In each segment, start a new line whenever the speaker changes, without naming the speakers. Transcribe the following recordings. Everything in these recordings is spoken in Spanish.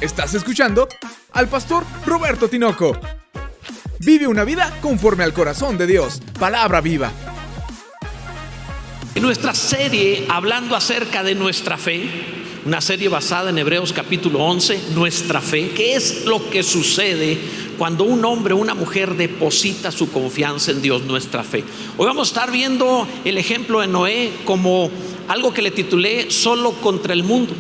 Estás escuchando al pastor Roberto Tinoco. Vive una vida conforme al corazón de Dios. Palabra viva.
En nuestra serie hablando acerca de nuestra fe, una serie basada en Hebreos capítulo 11, nuestra fe, ¿qué es lo que sucede cuando un hombre o una mujer deposita su confianza en Dios? Nuestra fe. Hoy vamos a estar viendo el ejemplo de Noé como algo que le titulé solo contra el mundo,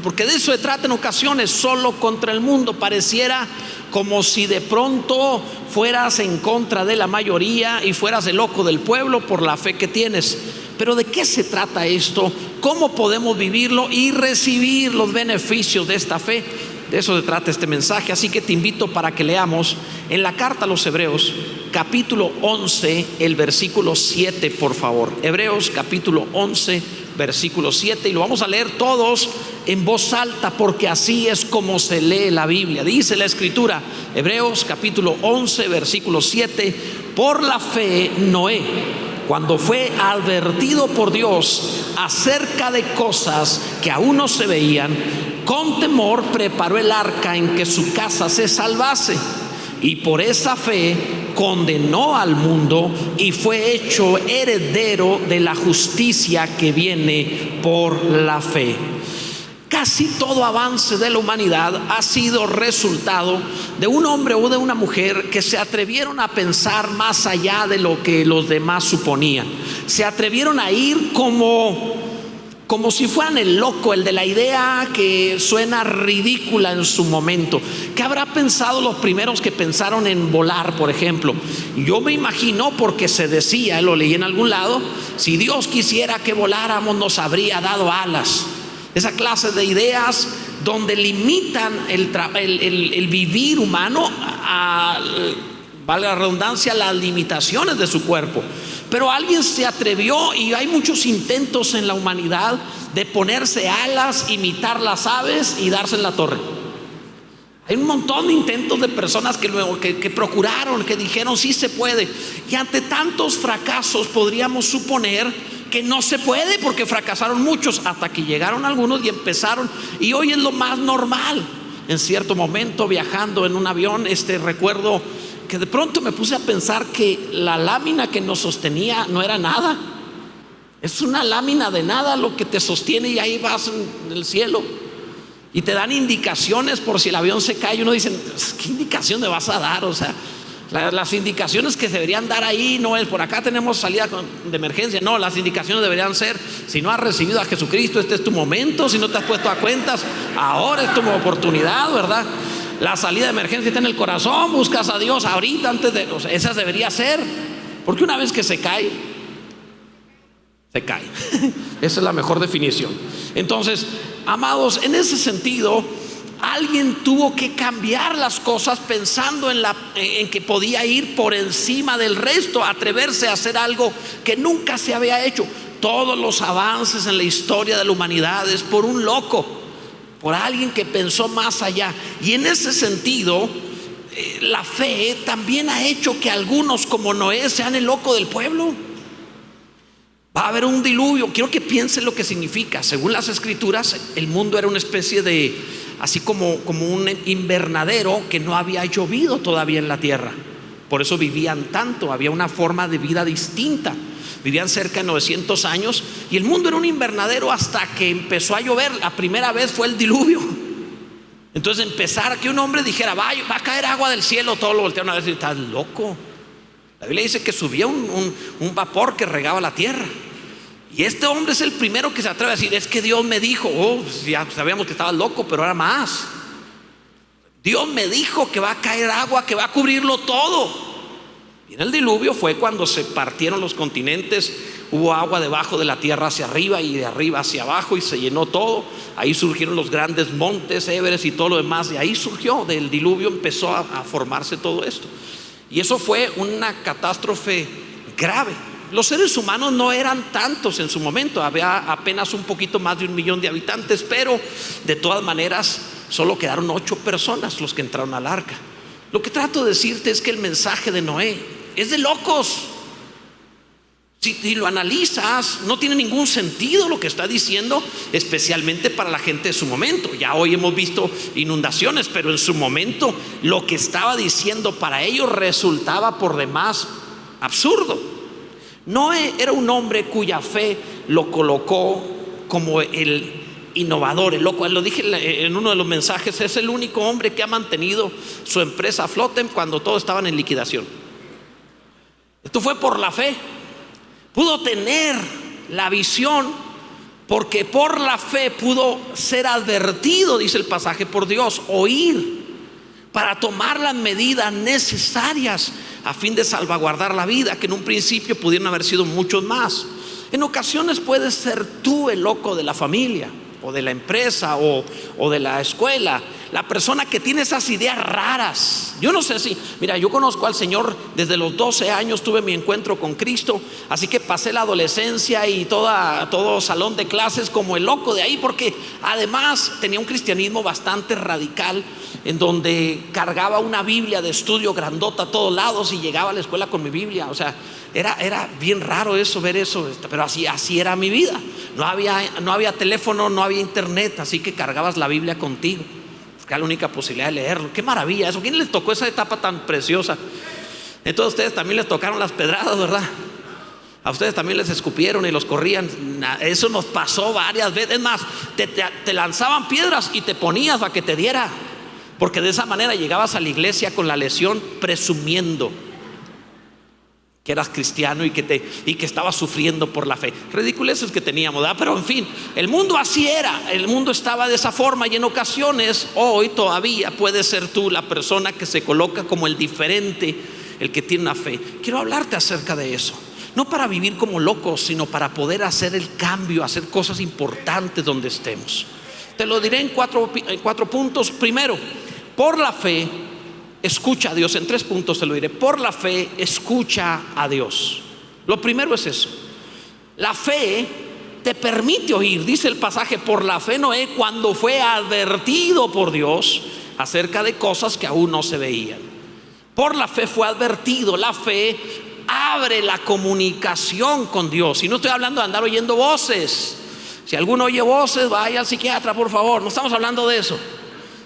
porque de eso se trata en ocasiones, solo contra el mundo. Pareciera como si de pronto fueras en contra de la mayoría y fueras el loco del pueblo por la fe que tienes. Pero ¿de qué se trata esto? ¿Cómo podemos vivirlo y recibir los beneficios de esta fe? De eso se trata este mensaje, así que te invito para que leamos en la carta a los Hebreos, capítulo 11, el versículo 7, por favor. Hebreos capítulo 11, versículo 7, y lo vamos a leer todos en voz alta, porque así es como se lee la Biblia. Dice la Escritura, Hebreos capítulo 11, versículo 7: por la fe Noé, cuando fue advertido por Dios acerca de cosas que aún no se veían, con temor preparó el arca en que su casa se salvase, y por esa fe condenó al mundo y fue hecho heredero de la justicia que viene por la fe. Casi todo avance de la humanidad ha sido resultado de un hombre o de una mujer que se atrevieron a pensar más allá de lo que los demás suponían. Se atrevieron a ir como si fueran el loco, el de la idea que suena ridícula en su momento. ¿Qué habrá pensado los primeros que pensaron en volar, por ejemplo? Yo me imagino, porque se decía, lo leí en algún lado, si Dios quisiera que voláramos nos habría dado alas. Esa clase de ideas donde limitan el vivir humano valga la redundancia, las limitaciones de su cuerpo. Pero alguien se atrevió, y hay muchos intentos en la humanidad de ponerse alas, imitar las aves y darse en la torre. Hay un montón de intentos de personas que procuraron, que dijeron sí se puede, y ante tantos fracasos podríamos suponer que no se puede, porque fracasaron muchos hasta que llegaron algunos y empezaron, y hoy es lo más normal. En cierto momento, viajando en un avión, recuerdo que de pronto me puse a pensar que la lámina que nos sostenía no era nada. Es una lámina de nada lo que te sostiene, y ahí vas en el cielo y te dan indicaciones por si el avión se cae. Y uno dice, ¿qué indicación me vas a dar? O sea, las indicaciones que deberían dar ahí no es por acá tenemos salida de emergencia. No, las indicaciones deberían ser: si no has recibido a Jesucristo, este es tu momento. Si no te has puesto a cuentas, ahora es tu oportunidad, ¿verdad? La salida de emergencia está en el corazón, buscas a Dios ahorita antes de... O sea, esa debería ser, porque una vez que se cae, se cae. Esa es la mejor definición. Entonces, amados, en ese sentido, alguien tuvo que cambiar las cosas pensando en que podía ir por encima del resto, atreverse a hacer algo que nunca se había hecho. Todos los avances en la historia de la humanidad es por un loco, por alguien que pensó más allá. Y en ese sentido, la fe también ha hecho que algunos como Noé sean el loco del pueblo. Va a haber un diluvio. Quiero que piensen lo que significa. Según las escrituras, el mundo era una especie de, así como un invernadero, que no había llovido todavía en la tierra. Por eso vivían tanto, había una forma de vida distinta. Vivían cerca de 900 años y el mundo era un invernadero hasta que empezó a llover. La primera vez fue el diluvio. Entonces empezar a que un hombre dijera va a caer agua del cielo, todos lo voltearon a ver y estás loco. La Biblia dice que subía un vapor que regaba la tierra. Y este hombre es el primero que se atreve a decir: es que Dios me dijo. Ya sabíamos que estaba loco, pero ahora más. Dios me dijo que va a caer agua, que va a cubrirlo todo. Y en el diluvio fue cuando se partieron los continentes, hubo agua debajo de la tierra hacia arriba y de arriba hacia abajo, y se llenó todo. Ahí surgieron los grandes montes, Everest y todo lo demás, y ahí surgió, del diluvio empezó a formarse todo esto. Y eso fue una catástrofe grave. Los seres humanos no eran tantos en su momento, había apenas un poquito más de 1 millón de habitantes, pero de todas maneras solo quedaron 8 personas los que entraron al arca. Lo que trato de decirte es que el mensaje de Noé es de locos. Si lo analizas, no tiene ningún sentido lo que está diciendo, especialmente para la gente de su momento. Ya hoy hemos visto inundaciones, pero en su momento lo que estaba diciendo para ellos resultaba por demás absurdo. Noé era un hombre cuya fe lo colocó como el innovador, el loco. Lo dije en uno de los mensajes, es el único hombre que ha mantenido su empresa a flote cuando todos estaban en liquidación. Esto fue por la fe. Pudo tener la visión porque por la fe pudo ser advertido, dice el pasaje, por Dios, oír para tomar las medidas necesarias a fin de salvaguardar la vida, que en un principio pudieron haber sido muchos más. En ocasiones puedes ser tú el loco de la familia o de la empresa o de la escuela, la persona que tiene esas ideas raras. Yo no sé si, mira, yo conozco al Señor desde los 12 años, tuve mi encuentro con Cristo, así que pasé la adolescencia y todo salón de clases como el loco de ahí, porque además tenía un cristianismo bastante radical, en donde cargaba una Biblia de estudio grandota a todos lados y llegaba a la escuela con mi Biblia. O sea, era bien raro eso, ver eso, pero así era mi vida. No había teléfono, no había internet, así que cargabas la Biblia contigo. Era la única posibilidad de leerlo. Qué maravilla eso. ¿Quién les tocó esa etapa tan preciosa? Entonces a ustedes también les tocaron las pedradas, ¿verdad? A ustedes también les escupieron y los corrían. Eso nos pasó varias veces. Es más, te lanzaban piedras y te ponías a que te diera, porque de esa manera llegabas a la iglesia con la lesión presumiendo que eras cristiano y que estabas sufriendo por la fe. Ridiculeces que teníamos, ¿verdad? Pero en fin, el mundo así era, el mundo estaba de esa forma. Y en ocasiones, hoy todavía puedes ser tú la persona que se coloca como el diferente, el que tiene una fe. Quiero hablarte acerca de eso, no para vivir como locos, sino para poder hacer el cambio, hacer cosas importantes donde estemos. Te lo diré en cuatro puntos. Primero, por la fe escucha a Dios. En 3 puntos te lo diré. Por la fe escucha a Dios. Lo primero es eso. La fe te permite oír. Dice el pasaje, por la fe Noé, cuando fue advertido por Dios acerca de cosas que aún no se veían. Por la fe fue advertido. La fe abre la comunicación con Dios. Y no estoy hablando de andar oyendo voces. Si alguno oye voces, vaya al psiquiatra, por favor. No estamos hablando de eso.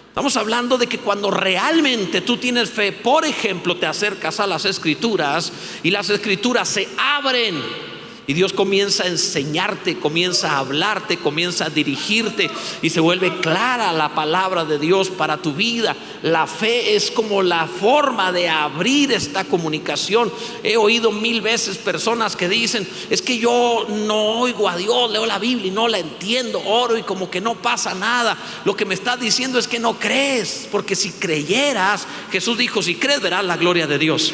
Estamos hablando de que cuando realmente tú tienes fe, por ejemplo, te acercas a las Escrituras y las Escrituras se abren y Dios comienza a enseñarte, comienza a hablarte, comienza a dirigirte y se vuelve clara la palabra de Dios para tu vida. La fe es como la forma de abrir esta comunicación. He oído 1000 veces personas que dicen, es que yo no oigo a Dios, leo la Biblia y no la entiendo, oro y como que no pasa nada. Lo que me estás diciendo es que no crees, porque si creyeras, Jesús dijo, si crees verás la gloria de Dios.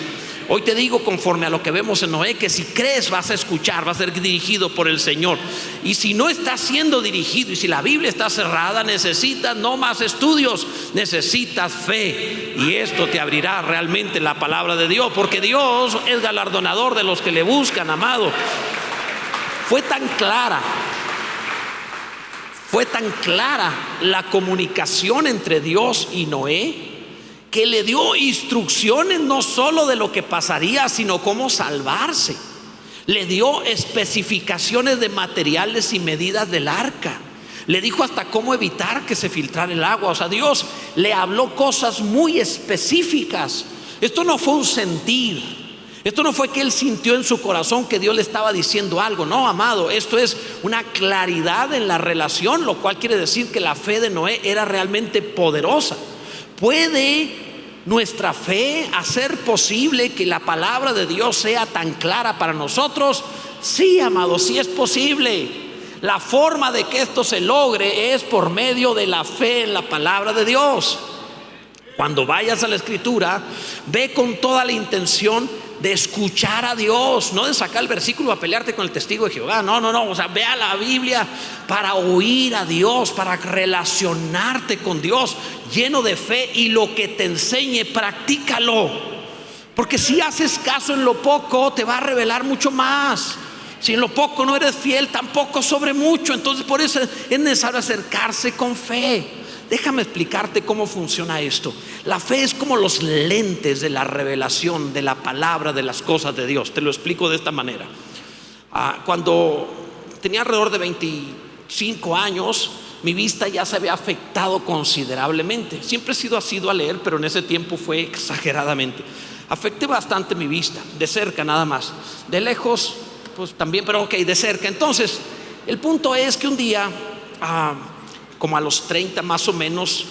Hoy te digo, conforme a lo que vemos en Noé, que si crees vas a escuchar, vas a ser dirigido por el Señor. Y si no estás siendo dirigido y si la Biblia está cerrada, necesitas no más estudios, necesitas fe. Y esto te abrirá realmente la palabra de Dios, porque Dios es galardonador de los que le buscan, amado. Fue tan clara la comunicación entre Dios y Noé, que le dio instrucciones no solo de lo que pasaría, sino cómo salvarse. Le dio especificaciones de materiales y medidas del arca. Le dijo hasta cómo evitar que se filtrara el agua. O sea, Dios le habló cosas muy específicas. Esto no fue un sentir. Esto no fue que él sintió en su corazón que Dios le estaba diciendo algo. No, amado, esto es una claridad en la relación, lo cual quiere decir que la fe de Noé era realmente poderosa. ¿Puede nuestra fe hacer posible que la palabra de Dios sea tan clara para nosotros? Sí, amado, sí es posible. La forma de que esto se logre es por medio de la fe en la palabra de Dios. Cuando vayas a la Escritura, ve con toda la intención de escuchar a Dios, no de sacar el versículo a pelearte con el testigo de Jehová. No, o sea, ve a la Biblia para oír a Dios, para relacionarte con Dios, lleno de fe, y lo que te enseñe, practícalo, porque si haces caso en lo poco, te va a revelar mucho más. Si en lo poco no eres fiel, tampoco sobre mucho. Entonces por eso es necesario acercarse con fe. Déjame explicarte cómo funciona esto. La fe es como los lentes de la revelación de la palabra, de las cosas de Dios. Te lo explico de esta manera. Cuando tenía alrededor de 25 años, mi vista ya se había afectado considerablemente. Siempre he sido asiduo a leer, pero en ese tiempo fue exageradamente. Afecté bastante mi vista, de cerca nada más. De lejos, pues también, pero ok, de cerca. Entonces, el punto es que un día, como a los 30 más o menos,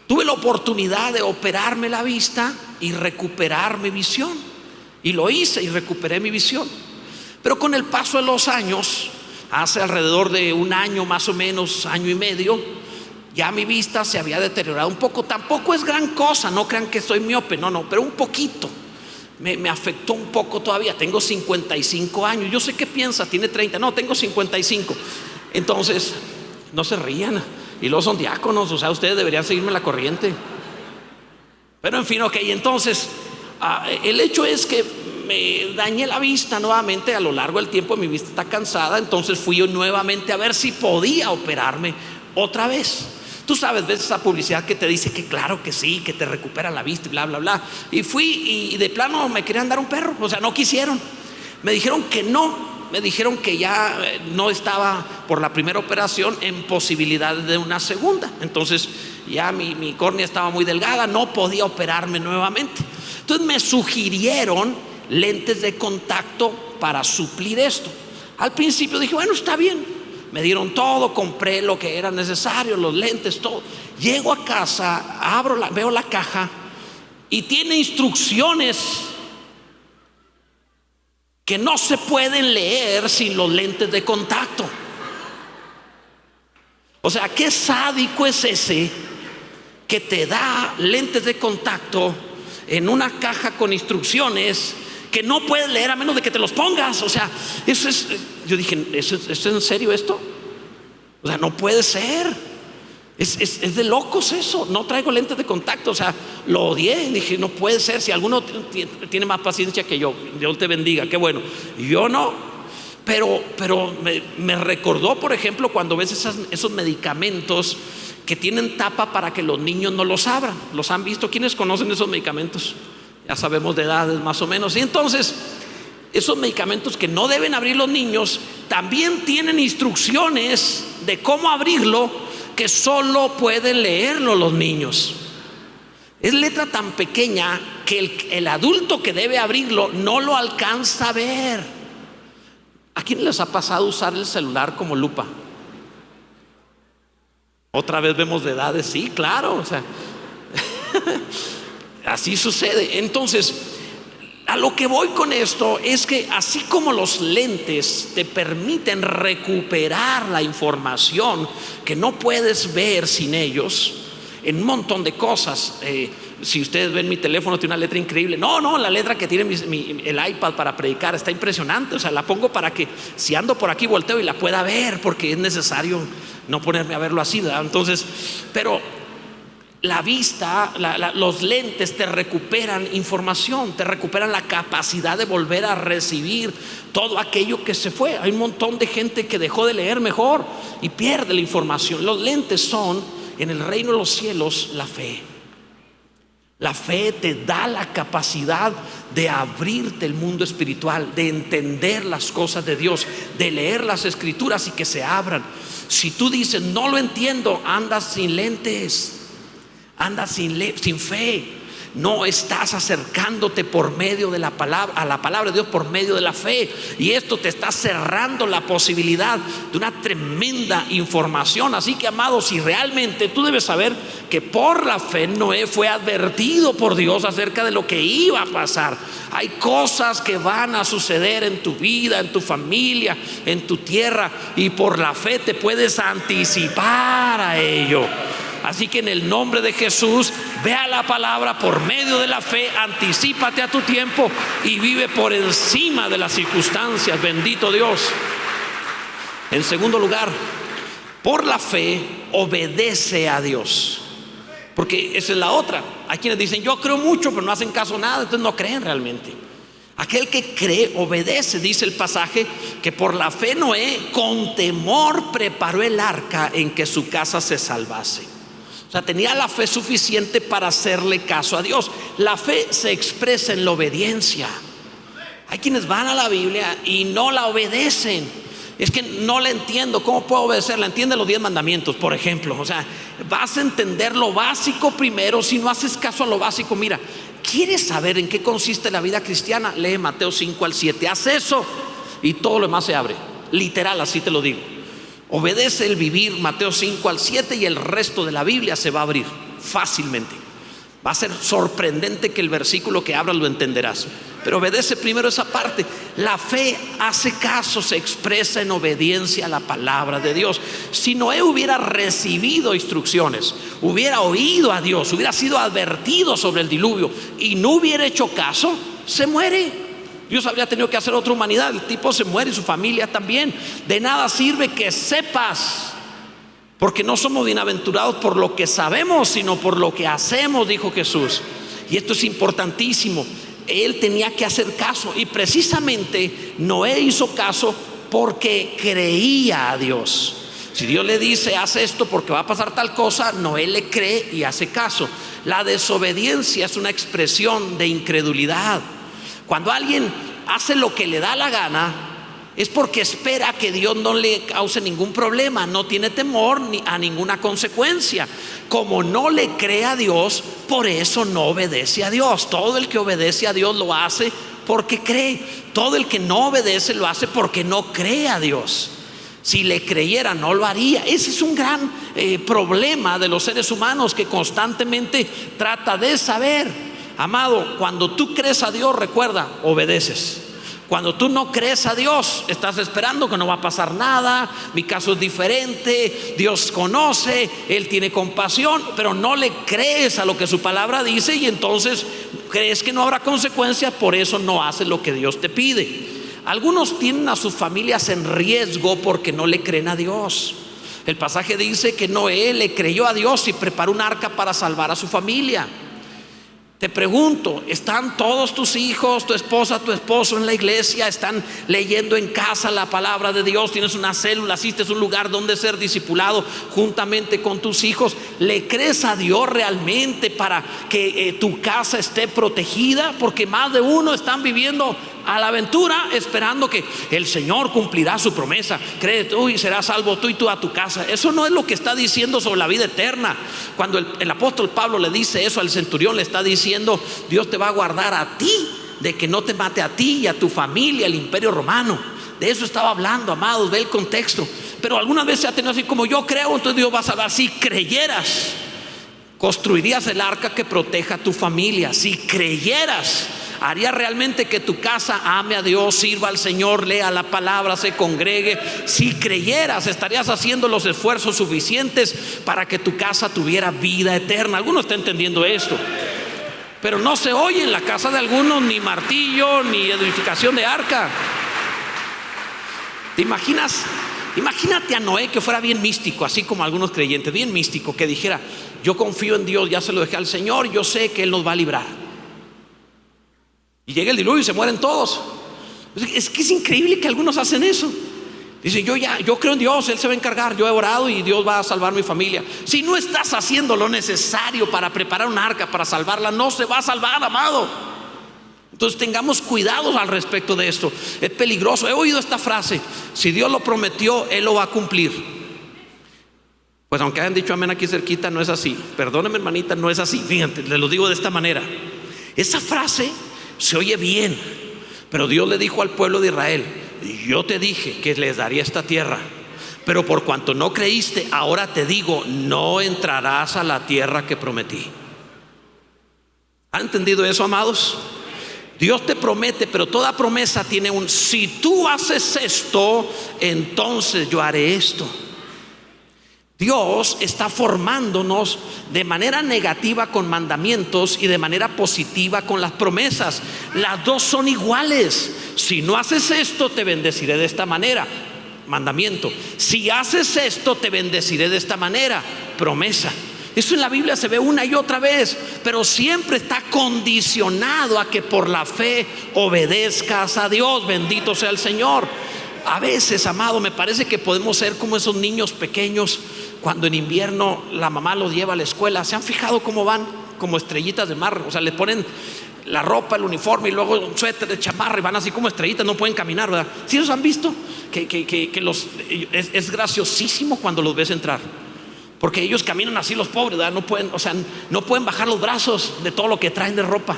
tuve la oportunidad de operarme la vista y recuperar mi visión. Y lo hice y recuperé mi visión. Pero con el paso de los años, hace alrededor de un año más o menos, año y medio, ya mi vista se había deteriorado un poco. Tampoco es gran cosa, no crean que soy miope, no, pero un poquito. Me afectó un poco todavía. Tengo 55 años. Yo sé qué piensa, tiene 30. No, tengo 55. Entonces, no se rían. Y luego son diáconos, o sea, ustedes deberían seguirme la corriente. Pero en fin, ok, entonces, el hecho es que me dañé la vista nuevamente a lo largo del tiempo. Mi vista está cansada, entonces fui yo nuevamente a ver si podía operarme otra vez. Tú sabes, ves esa publicidad que te dice que claro que sí, que te recupera la vista y bla, bla, bla. Y fui y de plano me querían dar un perro, o sea, no quisieron. Me dijeron que no. Me dijeron que ya no estaba por la primera operación en posibilidad de una segunda. Entonces ya mi córnea estaba muy delgada, no podía operarme nuevamente. Entonces me sugirieron lentes de contacto para suplir esto. Al principio dije, bueno, está bien. Me dieron todo, compré lo que era necesario, los lentes, todo. Llego a casa, veo la caja y tiene instrucciones que no se pueden leer sin los lentes de contacto. O sea, ¿qué sádico es ese que te da lentes de contacto en una caja con instrucciones que no puedes leer a menos de que te los pongas? O sea, eso es, yo dije, ¿es en serio esto? O sea, no puede ser. Es de locos eso. No traigo lentes de contacto, o sea, lo odié. Dije, no puede ser. Si alguno tiene más paciencia que yo, Dios te bendiga, qué bueno. Yo no. Pero me recordó, por ejemplo, cuando ves esos medicamentos que tienen tapa para que los niños no los abran. ¿Los han visto? ¿Quiénes conocen esos medicamentos? Ya sabemos de edades más o menos. Y entonces, esos medicamentos que no deben abrir los niños también tienen instrucciones de cómo abrirlo, que solo pueden leerlo los niños. Es letra tan pequeña que el adulto que debe abrirlo no lo alcanza a ver. ¿A quién les ha pasado usar el celular como lupa? Otra vez vemos de edades, sí, claro, o sea, así sucede. Entonces, a lo que voy con esto es que así como los lentes te permiten recuperar la información que no puedes ver sin ellos, en un montón de cosas. Si ustedes ven mi teléfono, tiene una letra increíble. No, la letra que tiene el iPad para predicar está impresionante. O sea, la pongo para que si ando por aquí volteo y la pueda ver, porque es necesario no ponerme a verlo así, ¿verdad? Entonces, pero la vista, los lentes te recuperan información, te recuperan la capacidad de volver a recibir todo aquello que se fue. Hay un montón de gente que dejó de leer mejor y pierde la información. Los lentes son, en el reino de los cielos, la fe. La fe te da la capacidad de abrirte el mundo espiritual, de entender las cosas de Dios, de leer las escrituras y que se abran. Si tú dices, no lo entiendo, andas sin lentes. Andas sin fe. No estás acercándote por medio de la palabra, a la palabra de Dios por medio de la fe. Y esto te está cerrando la posibilidad de una tremenda información. Así que, amados, si realmente tú debes saber que por la fe Noé fue advertido por Dios acerca de lo que iba a pasar. Hay cosas que van a suceder en tu vida, en tu familia, en tu tierra, y por la fe te puedes anticipar a ello. Así que en el nombre de Jesús, ve a la palabra por medio de la fe, anticípate a tu tiempo y vive por encima de las circunstancias. Bendito Dios. En segundo lugar, por la fe obedece a Dios. Porque esa es la otra. Hay quienes dicen, yo creo mucho, pero no hacen caso a nada, entonces no creen realmente. Aquel que cree obedece. Dice el pasaje que por la fe Noé con temor preparó el arca en que su casa se salvase. O sea, tenía la fe suficiente para hacerle caso a Dios. La fe se expresa en la obediencia. Hay quienes van a la Biblia y no la obedecen. Es que no la entiendo, ¿cómo puedo obedecerla? Entiende los 10 mandamientos, por ejemplo. O sea, vas a entender lo básico primero. Si no haces caso a lo básico, mira, ¿quieres saber en qué consiste la vida cristiana? Lee Mateo 5 al 7, haz eso y todo lo demás se abre. Literal, así te lo digo. Obedece el vivir Mateo 5 al 7 y el resto de la Biblia se va a abrir fácilmente. Va a ser sorprendente que el versículo que abras lo entenderás. Pero obedece primero esa parte. La fe hace caso, se expresa en obediencia a la palabra de Dios. Si Noé hubiera recibido instrucciones, hubiera oído a Dios, hubiera sido advertido sobre el diluvio y no hubiera hecho caso, se muere. Dios habría tenido que hacer otra humanidad. El tipo se muere y su familia también. De nada sirve que sepas, porque no somos bienaventurados por lo que sabemos, sino por lo que hacemos, dijo Jesús. Y esto es importantísimo. Él tenía que hacer caso, y precisamente Noé hizo caso porque creía a Dios. Si Dios le dice haz esto porque va a pasar tal cosa, Noé le cree y hace caso. La desobediencia es una expresión de incredulidad. Cuando alguien hace lo que le da la gana, es porque espera que Dios no le cause ningún problema, no tiene temor ni a ninguna consecuencia. Como no le cree a Dios, por eso no obedece a Dios. Todo el que obedece a Dios lo hace porque cree. Todo el que no obedece lo hace porque no cree a Dios. Si le creyera, no lo haría. Ese es un gran problema de los seres humanos, que constantemente trata de saber. Amado, cuando tú crees a Dios, recuerda, obedeces. Cuando tú no crees a Dios, estás esperando que no va a pasar nada. Mi caso es diferente, Dios conoce, Él tiene compasión, pero no le crees a lo que su palabra dice, y entonces crees que no habrá consecuencias, por eso no haces lo que Dios te pide. Algunos tienen a sus familias en riesgo porque no le creen a Dios. El pasaje dice que Noé le creyó a Dios y preparó un arca para salvar a su familia. Te pregunto, ¿están todos tus hijos, tu esposa, tu esposo en la iglesia? ¿Están leyendo en casa la palabra de Dios? ¿Tienes una célula? ¿Asistes a un lugar donde ser discipulado juntamente con tus hijos? ¿Le crees a Dios realmente para que tu casa esté protegida? Porque más de uno están viviendo a la aventura esperando que el Señor cumplirá su promesa. Cree tú y serás salvo tú y tú a tu casa. Eso no es lo que está diciendo sobre la vida eterna. Cuando el apóstol Pablo le dice eso al centurión, le está diciendo: Dios te va a guardar a ti de que no te mate a ti y a tu familia el imperio romano. De eso estaba hablando, amados, ve el contexto. Pero algunas veces se ha tenido así como: yo creo, entonces Dios va a salvar. Si creyeras, construirías el arca que proteja a tu familia. Si creyeras, haría realmente que tu casa ame a Dios, sirva al Señor, lea la palabra, se congregue. Si creyeras, estarías haciendo los esfuerzos suficientes para que tu casa tuviera vida eterna. Algunos están entendiendo esto, pero no se oye en la casa de algunos ni martillo ni edificación de arca. ¿Te imaginas? Imagínate a Noé que fuera bien místico, así como algunos creyentes, bien místico, que dijera: yo confío en Dios, ya se lo dejé al Señor, yo sé que Él nos va a librar. Y llega el diluvio y se mueren todos. Es que es increíble que algunos hacen eso. Dicen: yo creo en Dios, Él se va a encargar, yo he orado y Dios va a salvar mi familia. Si no estás haciendo lo necesario para preparar un arca para salvarla, no se va a salvar, amado. Entonces tengamos cuidados al respecto de esto. Es peligroso. He oído esta frase: si Dios lo prometió, Él lo va a cumplir. Pues aunque hayan dicho amén aquí cerquita, no es así. Perdóneme, hermanita, no es así. Fíjate, le lo digo de esta manera. Esa frase se oye bien, pero Dios le dijo al pueblo de Israel: yo te dije que les daría esta tierra, pero por cuanto no creíste, ahora te digo, no entrarás a la tierra que prometí. ¿Han entendido eso, amados? Dios te promete, pero toda promesa tiene un: si tú haces esto, entonces yo haré esto. Dios está formándonos de manera negativa con mandamientos y de manera positiva con las promesas. Las dos son iguales. Si no haces esto, te bendeciré de esta manera, mandamiento. Si haces esto, te bendeciré de esta manera, promesa. Eso en la Biblia se ve una y otra vez, pero siempre está condicionado a que por la fe obedezcas a Dios. Bendito sea el Señor. A veces, amado, me parece que podemos ser como esos niños pequeños cuando en invierno la mamá los lleva a la escuela. ¿Se han fijado cómo van? Como estrellitas de mar. O sea, le ponen la ropa, el uniforme y luego un suéter de chamarra y van así como estrellitas, no pueden caminar, ¿verdad? ¿Sí los han visto? Es graciosísimo cuando los ves entrar, porque ellos caminan así, los pobres, ¿verdad? No pueden, o sea, no pueden bajar los brazos de todo lo que traen de ropa.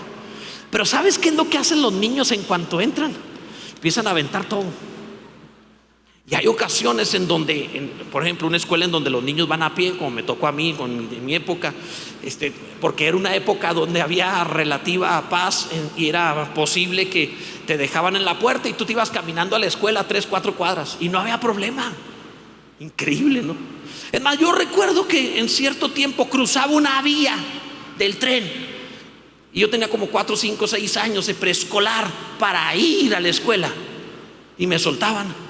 Pero ¿sabes qué es lo que hacen los niños en cuanto entran? Empiezan a aventar todo. Y hay ocasiones en donde, por ejemplo, una escuela en donde los niños van a pie, como me tocó a mí en mi época, porque era una época donde había relativa paz y era posible que te dejaban en la puerta y tú te ibas caminando a la escuela 3-4 cuadras y no había problema. Increíble, ¿no? Es más, yo recuerdo que en cierto tiempo cruzaba una vía del tren y yo tenía como 4, 5, 6 años de preescolar para ir a la escuela y me soltaban.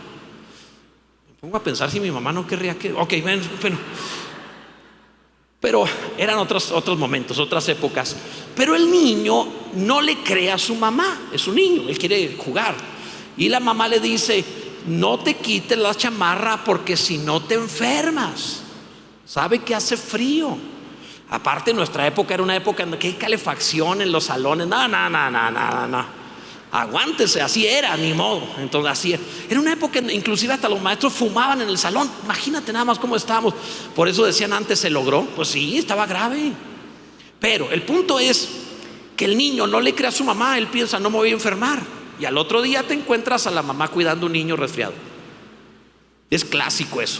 Pongo a pensar si mi mamá no querría que... Ok, bueno, pero eran otros momentos, otras épocas. Pero el niño no le cree a su mamá, es un niño, él quiere jugar. Y la mamá le dice: no te quites la chamarra porque si no te enfermas. Sabe que hace frío. Aparte, nuestra época era una época en que hay calefacción en los salones. No. Aguántese, así era, ni modo. Entonces así era una época, inclusive hasta los maestros fumaban en el salón. Imagínate nada más cómo estábamos. Por eso decían antes, ¿se logró? Pues sí, estaba grave. Pero el punto es que el niño no le cree a su mamá. Él piensa: no me voy a enfermar. Y al otro día te encuentras a la mamá cuidando a un niño resfriado. Es clásico eso.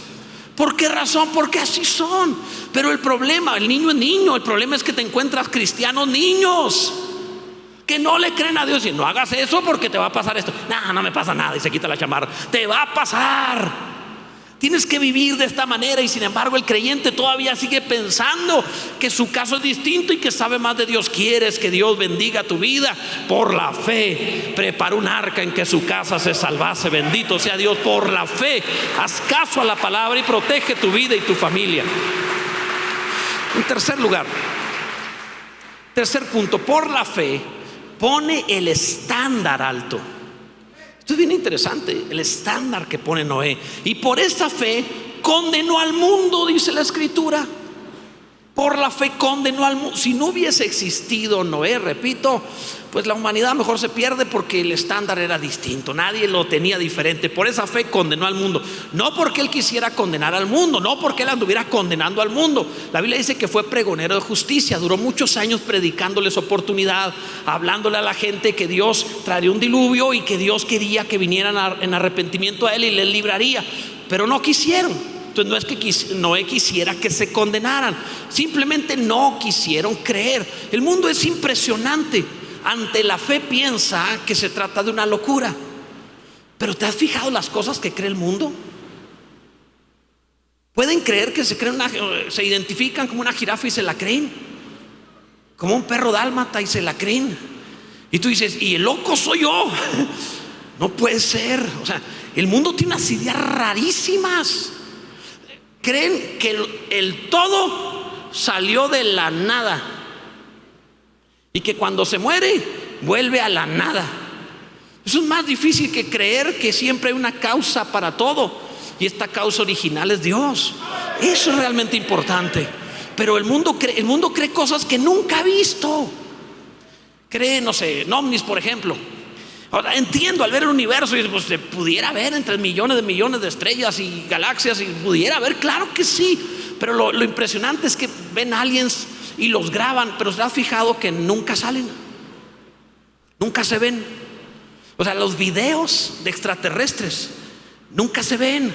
¿Por qué razón? Porque así son. Pero el problema, el niño es niño. El problema es que te encuentras cristianos niños que no le creen a Dios y no hagas eso porque te va a pasar esto. No me pasa nada, y se quita la chamarra. Te va a pasar. Tienes que vivir de esta manera. Y sin embargo el creyente todavía sigue pensando que su caso es distinto y que sabe más de Dios. Quieres que Dios bendiga tu vida. Por la fe preparó un arca en que su casa se salvase. Bendito sea Dios. Por la fe haz caso a la palabra y protege tu vida y tu familia. En tercer lugar, tercer punto, por la fe pone el estándar alto. Esto es bien interesante, el estándar que pone Noé. Y por esta fe condenó al mundo, dice la escritura. Por la fe condenó al mundo. Si no hubiese existido Noé, repito, pues la humanidad mejor se pierde porque el estándar era distinto. Nadie lo tenía diferente. Por esa fe condenó al mundo. No porque él quisiera condenar al mundo, no porque él anduviera condenando al mundo. La Biblia dice que fue pregonero de justicia. Duró muchos años predicándoles oportunidad, hablándole a la gente que Dios traería un diluvio y que Dios quería que vinieran en arrepentimiento a él y les libraría. Pero no quisieron. Entonces no es que Noé quisiera que se condenaran, simplemente no quisieron creer. El mundo es impresionante. Ante la fe piensa que se trata de una locura. Pero ¿te has fijado las cosas que cree el mundo? Pueden creer que se identifican como una jirafa y se la creen, como un perro dálmata y se la creen. Y tú dices: ¿y el loco soy yo? No puede ser. O sea, el mundo tiene unas ideas rarísimas. Creen que el todo salió de la nada y que cuando se muere vuelve a la nada. Eso es más difícil que creer que siempre hay una causa para todo y esta causa original es Dios. Eso es realmente importante. Pero el mundo cree cosas que nunca ha visto. Cree, no sé, en ovnis, por ejemplo. Ahora entiendo, al ver el universo, pues se pudiera ver entre millones de estrellas y galaxias, y pudiera ver, claro que sí. Pero lo impresionante es que ven aliens y los graban, pero se ha fijado que nunca salen, nunca se ven. O sea, los videos de extraterrestres nunca se ven.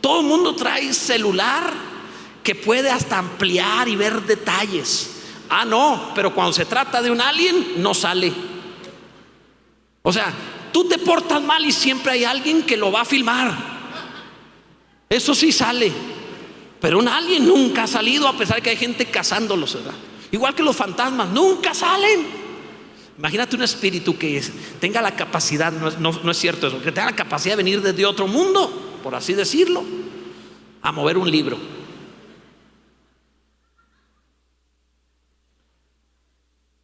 Todo el mundo trae celular que puede hasta ampliar y ver detalles. No, pero cuando se trata de un alien no sale. O sea, tú te portas mal y siempre hay alguien que lo va a filmar. Eso sí sale. Pero un alien nunca ha salido, a pesar de que hay gente cazándolos, ¿verdad? Igual que los fantasmas, nunca salen. Imagínate un espíritu que tenga la capacidad, no es cierto eso, que tenga la capacidad de venir desde otro mundo, por así decirlo, a mover un libro.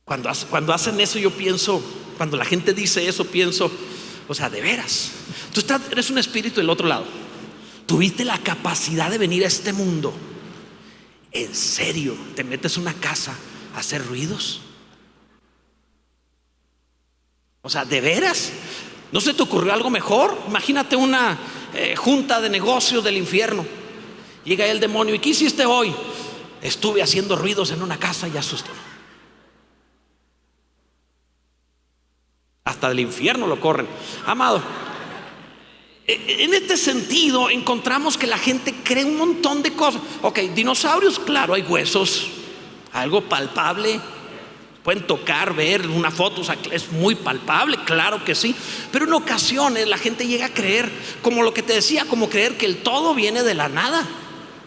Cuando hacen eso, yo pienso, cuando la gente dice eso, pienso, o sea, de veras, tú eres un espíritu del otro lado. Tuviste la capacidad de venir a este mundo. ¿En serio te metes a una casa a hacer ruidos? O sea, ¿de veras? ¿No se te ocurrió algo mejor? Imagínate una junta de negocios del infierno. Llega el demonio: ¿y qué hiciste hoy? Estuve haciendo ruidos en una casa y asusté. Hasta del infierno lo corren. Amado, en este sentido encontramos que la gente cree un montón de cosas. Ok, dinosaurios, claro, hay huesos, algo palpable, pueden tocar, ver una foto, o sea, es muy palpable, claro que sí. Pero en ocasiones la gente llega a creer, como lo que te decía, como creer que el todo viene de la nada.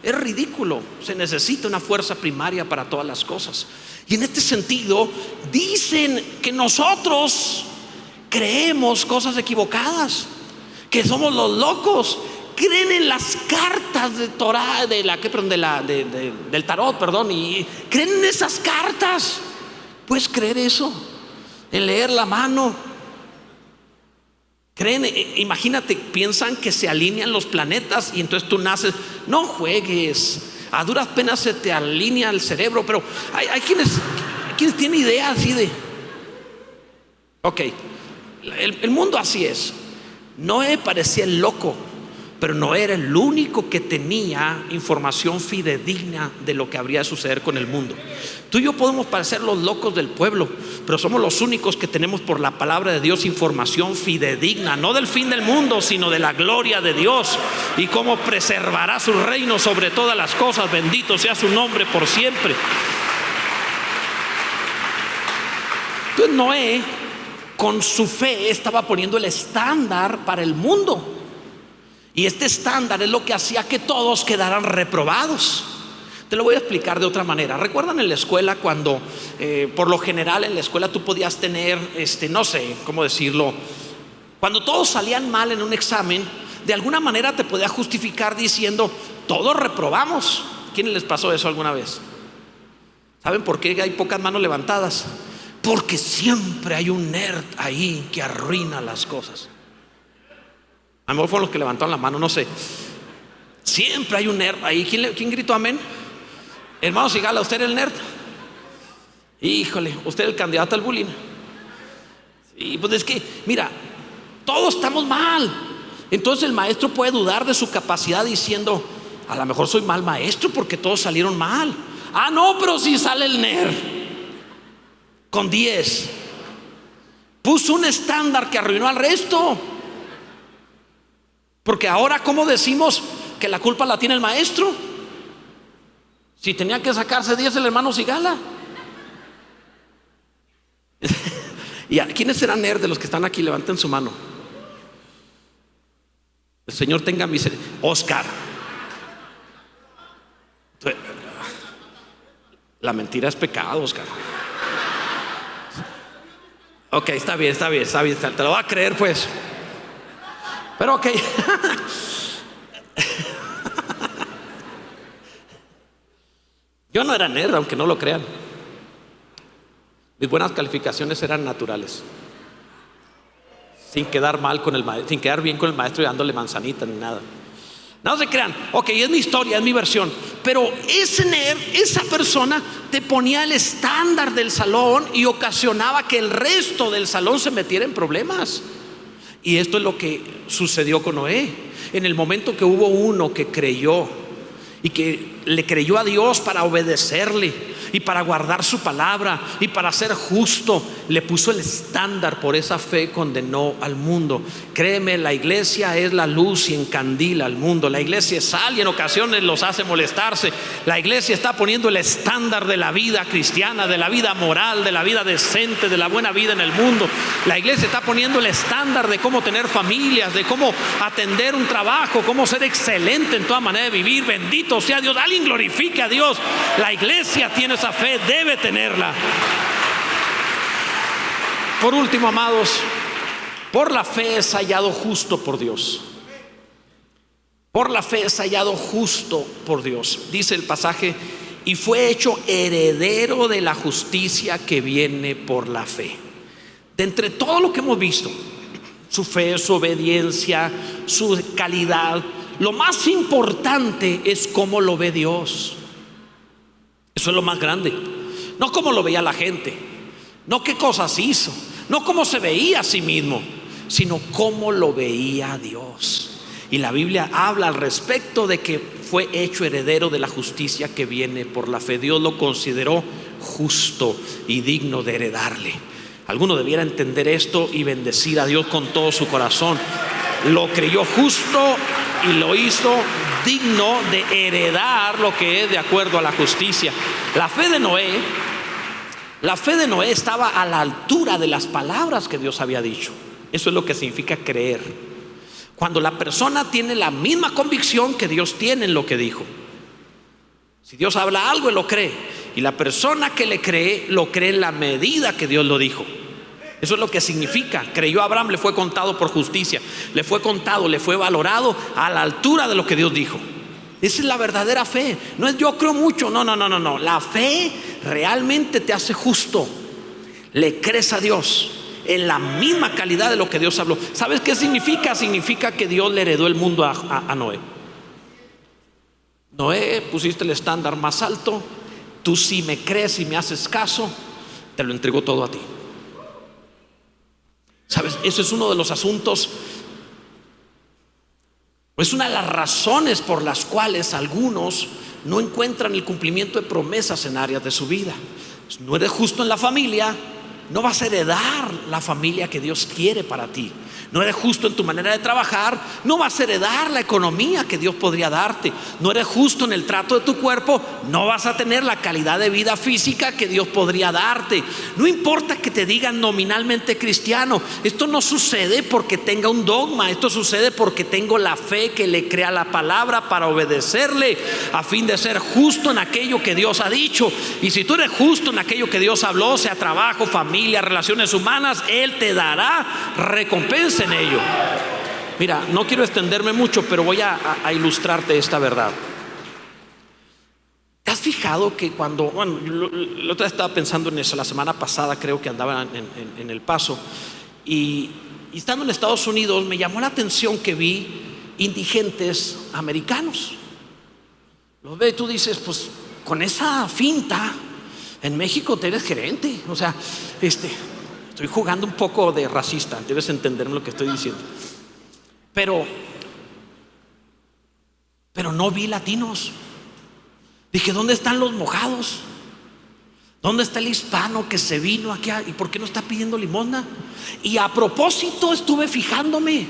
Es ridículo. Se necesita una fuerza primaria para todas las cosas. Y en este sentido dicen que nosotros creemos cosas equivocadas, que somos los locos. Creen en las cartas de Torah, del tarot, perdón, y creen en esas cartas. ¿Puedes creer eso? En leer la mano. Creen, imagínate, piensan que se alinean los planetas y entonces tú naces. No juegues, a duras penas se te alinea el cerebro. Pero hay quienes tienen ideas así de, ok, el mundo así es. Noé parecía el loco, pero no era el único que tenía información fidedigna de lo que habría de suceder con el mundo. Tú y yo podemos parecer los locos del pueblo, pero somos los únicos que tenemos por la palabra de Dios información fidedigna, no del fin del mundo, sino de la gloria de Dios y cómo preservará su reino sobre todas las cosas. Bendito sea su nombre por siempre. Entonces Noé, con su fe, estaba poniendo el estándar para el mundo. Y este estándar es lo que hacía que todos quedaran reprobados. Te lo voy a explicar de otra manera. ¿Recuerdan en la escuela cuando, por lo general en la escuela tú podías tener, no sé cómo decirlo, cuando todos salían mal en un examen, de alguna manera te podías justificar diciendo: todos reprobamos? ¿Quién les pasó eso alguna vez? ¿Saben por qué hay pocas manos levantadas? Porque siempre hay un nerd ahí que arruina las cosas. A lo mejor fueron los que levantaron la mano, no sé. Siempre hay un nerd ahí. ¿Quién gritó amén? Hermano Sigala, ¿usted era el nerd? Híjole, usted es el candidato al bullying. Y pues es que, mira, todos estamos mal. Entonces el maestro puede dudar de su capacidad diciendo: a lo mejor soy mal maestro porque todos salieron mal. Ah, no, pero si sale el nerd con 10, puso un estándar que arruinó al resto. Porque ahora, ¿cómo decimos que la culpa la tiene el maestro? Si tenía que sacarse 10 el hermano Sigala. ¿Y quiénes serán nerd de los que están aquí? Levanten su mano. El Señor tenga misericordia. Oscar. La mentira es pecado, Oscar. Ok, está bien. Te lo voy a creer, pues. Pero ok. Yo no era nerd, aunque no lo crean. Mis buenas calificaciones eran naturales, sin quedar mal con el maestro, sin quedar bien con el maestro y dándole manzanita ni nada. No se crean. Ok, es mi historia, es mi versión. Pero ese nerd, esa persona, te ponía el estándar del salón y ocasionaba que el resto del salón se metiera en problemas. Y esto es lo que sucedió con Noé. En el momento que hubo uno que creyó y que le creyó a Dios para obedecerle y para guardar su palabra y para ser justo, le puso el estándar. Por esa fe condenó al mundo. Créeme, la iglesia es la luz y encandila al mundo. La iglesia es sal y en ocasiones los hace molestarse. La iglesia está poniendo el estándar de la vida cristiana, de la vida moral, de la vida decente, de la buena vida en el mundo. La iglesia está poniendo el estándar de cómo tener familias, de cómo atender un trabajo, cómo ser excelente en toda manera de vivir. Bendito sea Dios. Alguien glorifique a Dios. La iglesia tiene esa fe, debe tenerla. Por último, amados, por la fe es hallado justo por Dios. Por la fe es hallado justo por Dios. Dice el pasaje: y fue hecho heredero de la justicia que viene por la fe. De entre todo lo que hemos visto, su fe, su obediencia, su calidad, lo más importante es cómo lo ve Dios. Eso es lo más grande. No cómo lo veía la gente, no qué cosas hizo, no cómo se veía a sí mismo, sino cómo lo veía Dios. Y la Biblia habla al respecto de que fue hecho heredero de la justicia que viene por la fe. Dios lo consideró justo y digno de heredarle. Alguno debiera entender esto y bendecir a Dios con todo su corazón. Lo creyó justo y lo hizo digno de heredar lo que es de acuerdo a la justicia. La fe de Noé estaba a la altura de las palabras que Dios había dicho. Eso es lo que significa creer. Cuando la persona tiene la misma convicción que Dios tiene en lo que dijo. Si Dios habla algo, él lo cree. Y la persona que le cree, lo cree en la medida que Dios lo dijo. Eso es lo que significa. Creyó Abraham, le fue contado por justicia. Le fue contado, le fue valorado a la altura de lo que Dios dijo. Esa es la verdadera fe. No es yo creo mucho. No. La fe realmente te hace justo. Le crees a Dios en la misma calidad de lo que Dios habló. ¿Sabes qué significa? Significa que Dios le heredó el mundo a Noé. Noé, pusiste el estándar más alto. Tú si me crees y me haces caso, te lo entrego todo a ti. ¿Sabes? Eso es uno de los asuntos, es una de las razones por las cuales algunos no encuentran el cumplimiento de promesas en áreas de su vida. No eres justo en la familia, no vas a heredar la familia que Dios quiere para ti. No eres justo en tu manera de trabajar, no vas a heredar la economía que Dios podría darte. No eres justo en el trato de tu cuerpo, no vas a tener la calidad de vida física que Dios podría darte. No importa que te digan nominalmente cristiano, esto no sucede porque tenga un dogma, esto sucede porque tengo la fe que le crea la palabra para obedecerle, a fin de ser justo en aquello que Dios ha dicho. Y si tú eres justo en aquello que Dios habló, sea trabajo, familia, relaciones humanas, Él te dará recompensa en ello. Mira, no quiero extenderme mucho, pero voy a ilustrarte esta verdad. ¿Te has fijado que cuando, la otra vez estaba pensando en eso, la semana pasada creo que andaba en El Paso, y estando en Estados Unidos me llamó la atención que vi indigentes americanos. Los ves y tú dices, pues con esa finta en México te eres gerente. O sea, estoy jugando un poco de racista, debes entenderme lo que estoy diciendo. Pero no vi latinos. Dije, ¿dónde están los mojados? ¿Dónde está el hispano que se vino aquí? ¿Y por qué no está pidiendo limosna? Y a propósito estuve fijándome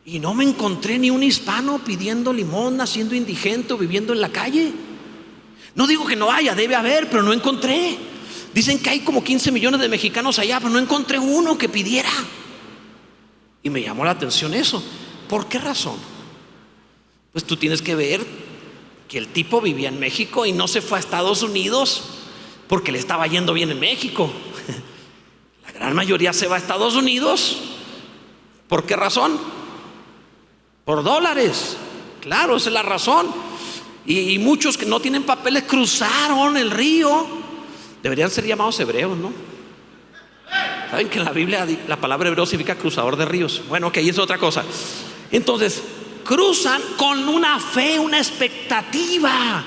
y no me encontré ni un hispano pidiendo limosna, siendo indigente o viviendo en la calle. No digo que no haya, debe haber, pero no encontré. Dicen que hay como 15 millones de mexicanos allá, pero no encontré uno que pidiera. Y me llamó la atención eso. ¿Por qué razón? Pues tú tienes que ver que el tipo vivía en México y no se fue a Estados Unidos porque le estaba yendo bien en México. La gran mayoría se va a Estados Unidos. ¿Por qué razón? Por dólares. Claro, esa es la razón. Y muchos que no tienen papeles cruzaron el río. Deberían ser llamados hebreos, ¿no? Saben que en la Biblia la palabra hebreo significa cruzador de ríos. Bueno, ok, es otra cosa. Entonces cruzan con una fe, una expectativa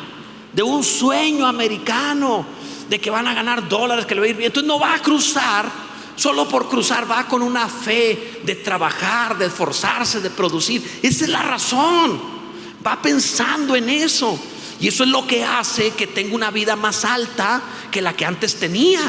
de un sueño americano, de que van a ganar dólares, que le va a ir bien. Entonces no va a cruzar solo por cruzar, va con una fe de trabajar, de esforzarse, de producir. Esa es la razón. Va pensando en eso. Y eso es lo que hace que tenga una vida más alta que la que antes tenía.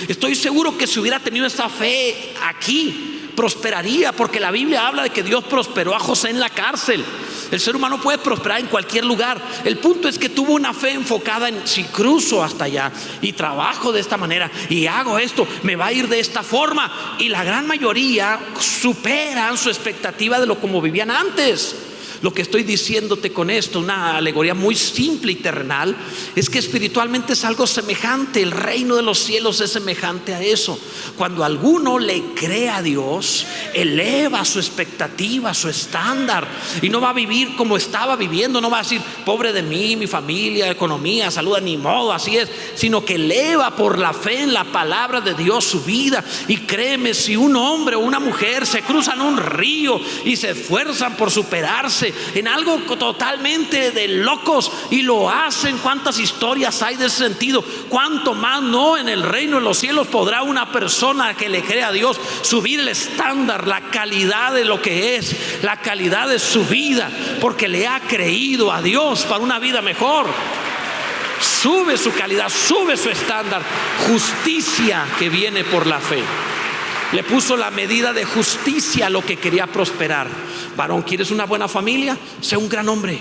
Estoy seguro que si hubiera tenido esa fe aquí, prosperaría, porque la Biblia habla de que Dios prosperó a José en la cárcel. El ser humano puede prosperar en cualquier lugar. El punto es que tuvo una fe enfocada en: si cruzo hasta allá y trabajo de esta manera y hago esto, me va a ir de esta forma. Y la gran mayoría superan su expectativa de lo como vivían antes. Lo que estoy diciéndote con esto, una alegoría muy simple y terrenal, es que espiritualmente es algo semejante. El reino de los cielos es semejante a eso. Cuando alguno le cree a Dios, eleva su expectativa, su estándar, y no va a vivir como estaba viviendo. No va a decir: pobre de mí, mi familia, economía, salud, ni modo, así es. Sino que eleva por la fe en la palabra de Dios su vida. Y créeme, si un hombre o una mujer se cruzan un río y se esfuerzan por superarse, en algo totalmente de locos, y lo hacen. ¿Cuántas historias hay de ese sentido? ¿Cuánto más no en el reino de los cielos podrá una persona que le cree a Dios subir el estándar, la calidad de lo que es, la calidad de su vida, porque le ha creído a Dios para una vida mejor? Sube su calidad, sube su estándar. Justicia que viene por la fe. Le puso la medida de justicia a lo que quería prosperar. Varón, ¿quieres una buena familia? Sé un gran hombre.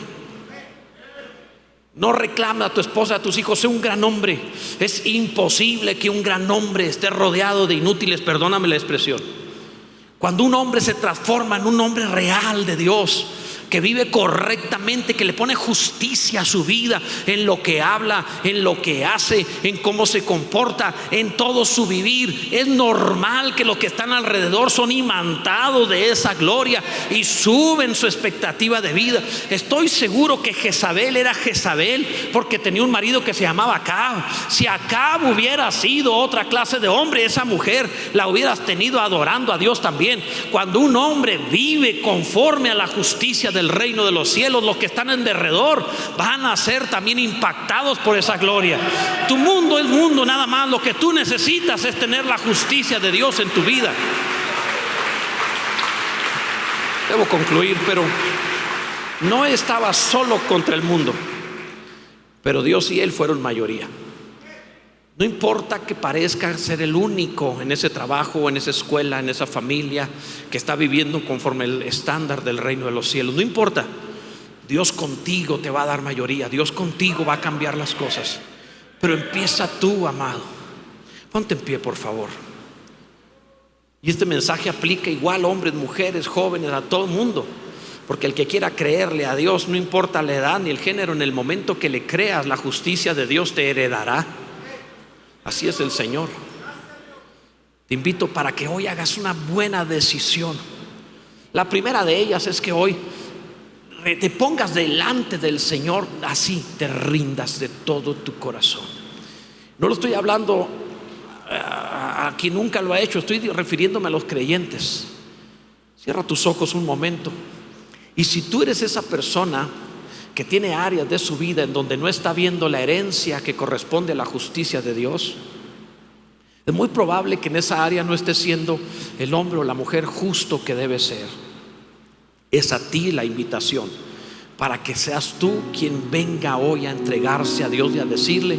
No reclame a tu esposa, a tus hijos, sé un gran hombre. Es imposible que un gran hombre esté rodeado de inútiles, perdóname la expresión. Cuando un hombre se transforma en un hombre real de Dios, que vive correctamente, que le pone justicia a su vida, en lo que habla, en lo que hace, en cómo se comporta, en todo su vivir, es normal que los que están alrededor son imantados de esa gloria y suben su expectativa de vida. Estoy seguro que Jezabel era Jezabel porque tenía un marido que se llamaba Acab. Si Acab hubiera sido otra clase de hombre, esa mujer la hubieras tenido adorando a Dios también. Cuando un hombre vive conforme a la justicia del reino de los cielos, los que están en derredor van a ser también impactados por esa gloria. Tu mundo es mundo nada más. Lo que tú necesitas es tener la justicia de Dios en tu vida. Debo concluir, pero no estaba solo contra el mundo, pero Dios y él fueron mayoría. No importa que parezca ser el único en ese trabajo, en esa escuela, en esa familia que está viviendo conforme el estándar del reino de los cielos. No importa. Dios contigo te va a dar mayoría. Dios contigo va a cambiar las cosas. Pero empieza tú, amado. Ponte en pie, por favor. Y este mensaje aplica igual a hombres, mujeres, jóvenes, a todo el mundo. Porque el que quiera creerle a Dios, no importa la edad ni el género, en el momento que le creas, la justicia de Dios te heredará. Así es el Señor. Te invito para que hoy hagas una buena decisión. La primera de ellas es que hoy te pongas delante del Señor, así te rindas de todo tu corazón. No lo estoy hablando a quien nunca lo ha hecho, estoy refiriéndome a los creyentes. Cierra tus ojos un momento. Y si tú eres esa persona que tiene áreas de su vida en donde no está viendo la herencia que corresponde a la justicia de Dios, es muy probable que en esa área no esté siendo el hombre o la mujer justo que debe ser. Es a ti la invitación para que seas tú quien venga hoy a entregarse a Dios y a decirle: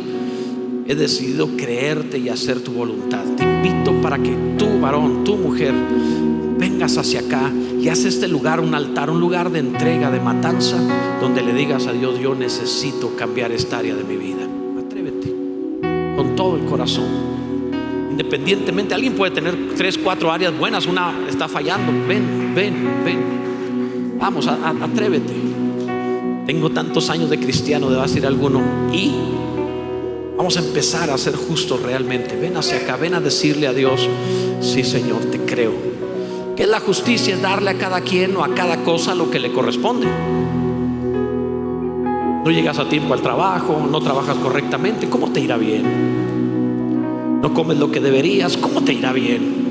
he decidido creerte y hacer tu voluntad. Te invito para que tú, varón, tú, mujer, vengas hacia acá y haz este lugar un altar, un lugar de entrega, de matanza, donde le digas a Dios: yo necesito cambiar esta área de mi vida. Atrévete con todo el corazón. Independientemente, alguien puede tener 3, 4 áreas buenas, una está fallando. Ven. Vamos, atrévete. Tengo tantos años de cristiano, debe decir alguno, y vamos a empezar a ser justos realmente. Ven hacia acá, ven a decirle a Dios: sí, Señor, te creo. ¿Qué es la justicia? Es darle a cada quien o a cada cosa lo que le corresponde. No llegas a tiempo al trabajo, no trabajas correctamente, ¿cómo te irá bien? No comes lo que deberías, ¿cómo te irá bien?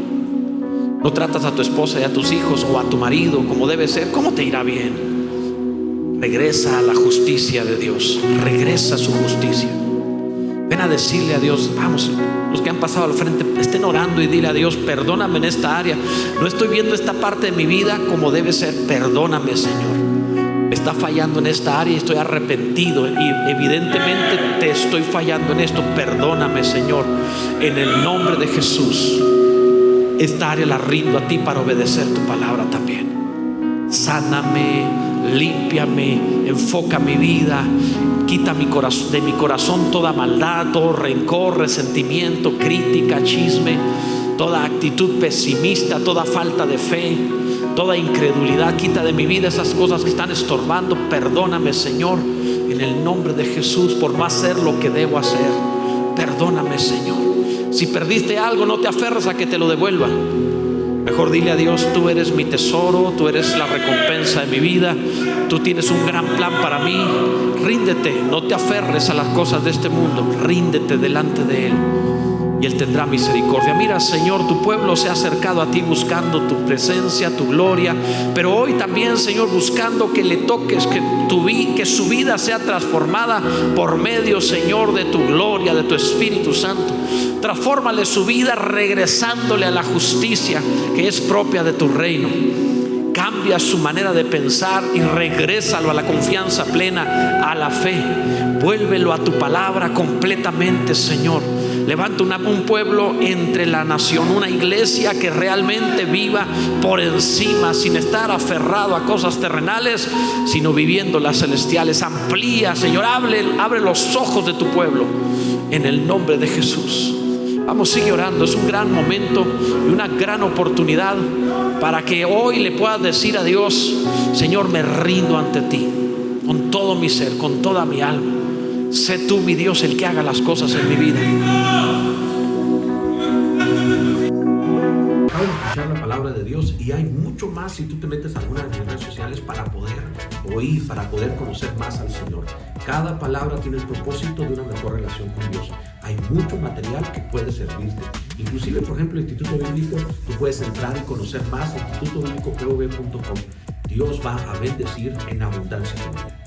No tratas a tu esposa y a tus hijos o a tu marido como debe ser, ¿cómo te irá bien? Regresa a la justicia de Dios, regresa a su justicia. Ven a decirle a Dios, vamos, los que han pasado al frente, estén orando y dile a Dios: perdóname en esta área, no estoy viendo esta parte de mi vida como debe ser, perdóname, Señor. Me está fallando en esta área y estoy arrepentido y evidentemente te estoy fallando en esto, perdóname, Señor, en el nombre de Jesús. Esta área la rindo a ti para obedecer tu palabra también. Sáname, límpiame, enfoca mi vida, quita de mi corazón toda maldad, todo rencor, resentimiento, crítica, chisme, toda actitud pesimista, toda falta de fe, toda incredulidad. Quita de mi vida esas cosas que están estorbando. Perdóname, Señor, en el nombre de Jesús, por no hacer lo que debo hacer. Perdóname, Señor. Si perdiste algo, no te aferres a que te lo devuelva. Mejor dile a Dios: tú eres mi tesoro, tú eres la recompensa de mi vida, tú tienes un gran plan para mí. Ríndete, no te aferres a las cosas de este mundo, ríndete delante de Él y Él tendrá misericordia. Mira, Señor, tu pueblo se ha acercado a ti buscando tu presencia, tu gloria, pero hoy también, Señor, buscando que le toques, que su vida sea transformada por medio, Señor, de tu gloria, de tu Espíritu Santo. Transfórmale su vida regresándole a la justicia que es propia de tu reino. Cambia su manera de pensar y regrésalo a la confianza plena, a la fe. Vuélvelo a tu palabra completamente, Señor. Levanta un pueblo entre la nación, una iglesia que realmente viva por encima, sin estar aferrado a cosas terrenales, sino viviendo las celestiales. Amplía, Señor, abre los ojos de tu pueblo en el nombre de Jesús. Vamos, sigue orando. Es un gran momento y una gran oportunidad para que hoy le puedas decir a Dios: Señor, me rindo ante ti con todo mi ser, con toda mi alma. Sé tú, mi Dios, el que haga las cosas en mi vida.
Acabo de escuchar la palabra de Dios y hay mucho más si tú te metes a alguna de mis redes sociales para poder oír, para poder conocer más al Señor. Cada palabra tiene el propósito de una mejor relación con Dios. Hay mucho material que puede servirte. Inclusive, por ejemplo, el Instituto Bíblico, tú puedes entrar y conocer más en institutobiblicopov.com. Dios va a bendecir en abundancia tu vida.